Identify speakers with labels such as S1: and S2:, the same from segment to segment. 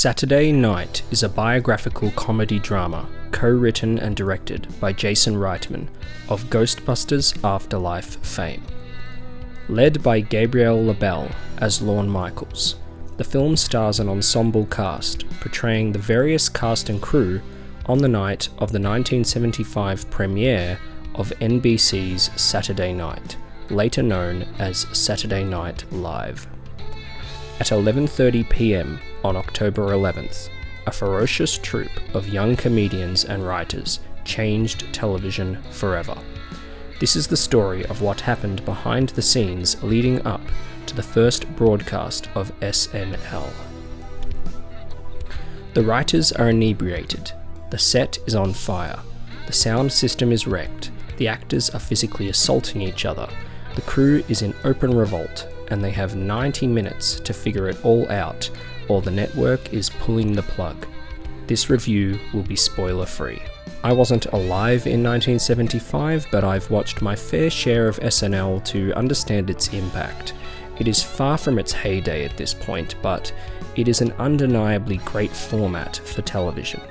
S1: Saturday Night is a biographical comedy drama co-written and directed by Jason Reitman of Ghostbusters Afterlife fame. Led by Gabriel LaBelle as Lorne Michaels, the film stars an ensemble cast portraying the various cast and crew on the night of the 1975 premiere of NBC's Saturday Night, later known as Saturday Night Live. At 11:30 p.m. on October 11th, a ferocious troupe of young comedians and writers changed television forever. This is the story of what happened behind the scenes leading up to the first broadcast of SNL. The writers are inebriated, the set is on fire, the sound system is wrecked, the actors are physically assaulting each other, the crew is in open revolt, and they have 90 minutes to figure it all out, or the network is pulling the plug. This review will be spoiler-free. I wasn't alive in 1975, but I've watched my fair share of SNL to understand its impact. It is far from its heyday at this point, but it is an undeniably great format for television.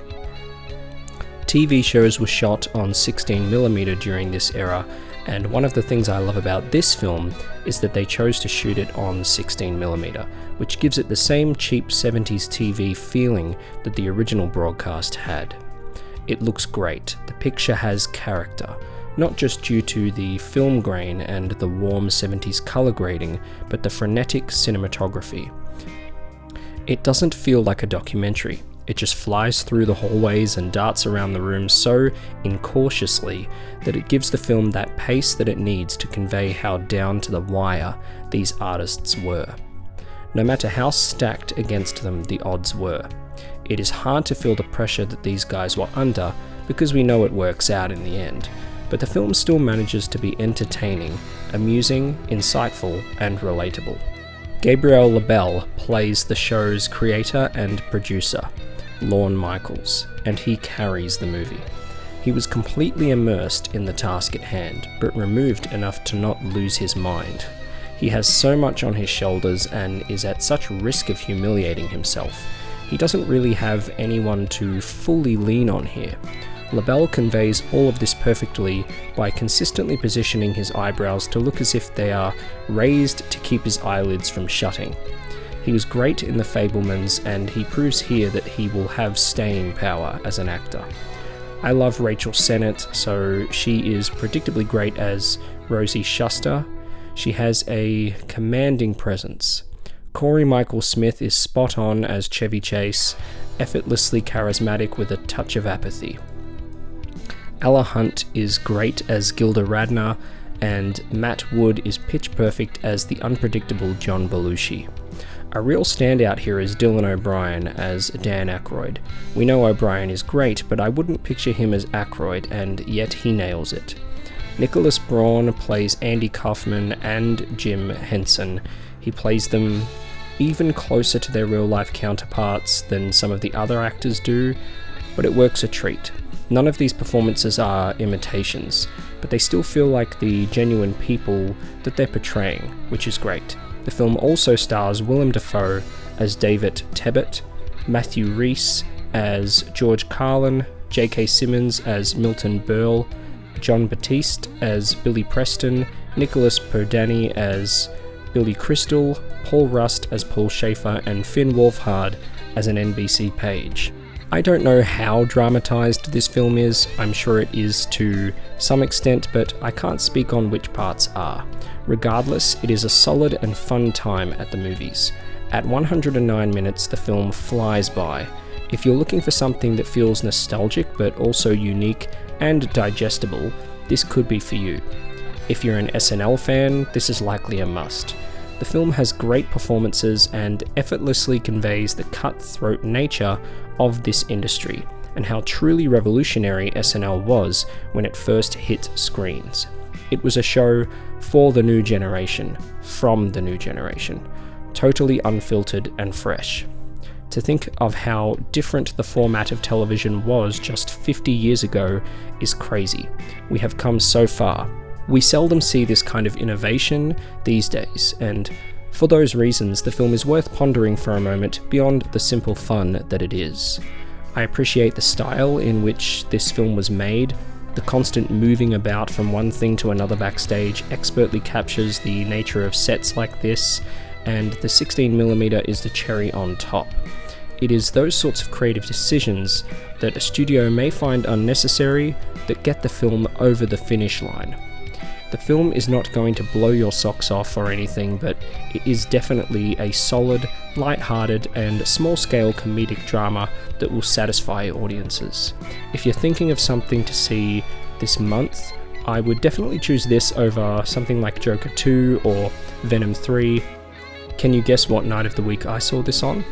S1: TV shows were shot on 16mm during this era, and one of the things I love about this film is that they chose to shoot it on 16mm, which gives it the same cheap 70s TV feeling that the original broadcast had. It looks great, the picture has character, not just due to the film grain and the warm 70s colour grading, but the frenetic cinematography. It doesn't feel like a documentary. It just flies through the hallways and darts around the room so incautiously that it gives the film that pace that it needs to convey how down to the wire these artists were. No matter how stacked against them the odds were, it is hard to feel the pressure that these guys were under because we know it works out in the end, but the film still manages to be entertaining, amusing, insightful, and relatable. Gabriel LaBelle plays the show's creator and producer, Lorne Michaels, and he carries the movie. He was completely immersed in the task at hand, but removed enough to not lose his mind. He has so much on his shoulders and is at such risk of humiliating himself. He doesn't really have anyone to fully lean on here. LaBelle conveys all of this perfectly by consistently positioning his eyebrows to look as if they are raised to keep his eyelids from shutting. He was great in The Fabelmans, and he proves here that he will have staying power as an actor. I love Rachel Sennett, so she is predictably great as Rosie Shuster. She has a commanding presence. Corey Michael Smith is spot on as Chevy Chase, effortlessly charismatic with a touch of apathy. Ella Hunt is great as Gilda Radner, and Matt Wood is pitch perfect as the unpredictable John Belushi. A real standout here is Dylan O'Brien as Dan Aykroyd. We know O'Brien is great, but I wouldn't picture him as Aykroyd, and yet he nails it. Nicholas Braun plays Andy Kaufman and Jim Henson. He plays them even closer to their real-life counterparts than some of the other actors do, but it works a treat. None of these performances are imitations, but they still feel like the genuine people that they're portraying, which is great. The film also stars Willem Dafoe as David Tebbutt, Matthew Rhys as George Carlin, J.K. Simmons as Milton Berle, John Batiste as Billy Preston, Nicholas Perdani as Billy Crystal, Paul Rust as Paul Schaefer, and Finn Wolfhard as an NBC page. I don't know how dramatized this film is. I'm sure it is to some extent, but I can't speak on which parts are. Regardless, it is a solid and fun time at the movies. At 109 minutes, the film flies by. If you're looking for something that feels nostalgic but also unique and digestible, this could be for you. If you're an SNL fan, this is likely a must. The film has great performances and effortlessly conveys the cutthroat nature of this industry and how truly revolutionary SNL was when it first hit screens. It was a show for the new generation, from the new generation, totally unfiltered and fresh. To think of how different the format of television was just 50 years ago is crazy. We have come so far. We seldom see this kind of innovation these days, and For those reasons, the film is worth pondering for a moment beyond the simple fun that it is. I appreciate the style in which this film was made. The constant moving about from one thing to another backstage expertly captures the nature of sets like this, and the 16mm is the cherry on top. It is those sorts of creative decisions that a studio may find unnecessary that get the film over the finish line. The film is not going to blow your socks off or anything, but it is definitely a solid, light-hearted and small-scale comedic drama that will satisfy audiences. If you're thinking of something to see this month, I would definitely choose this over something like Joker 2 or Venom 3. Can you guess what night of the week I saw this on?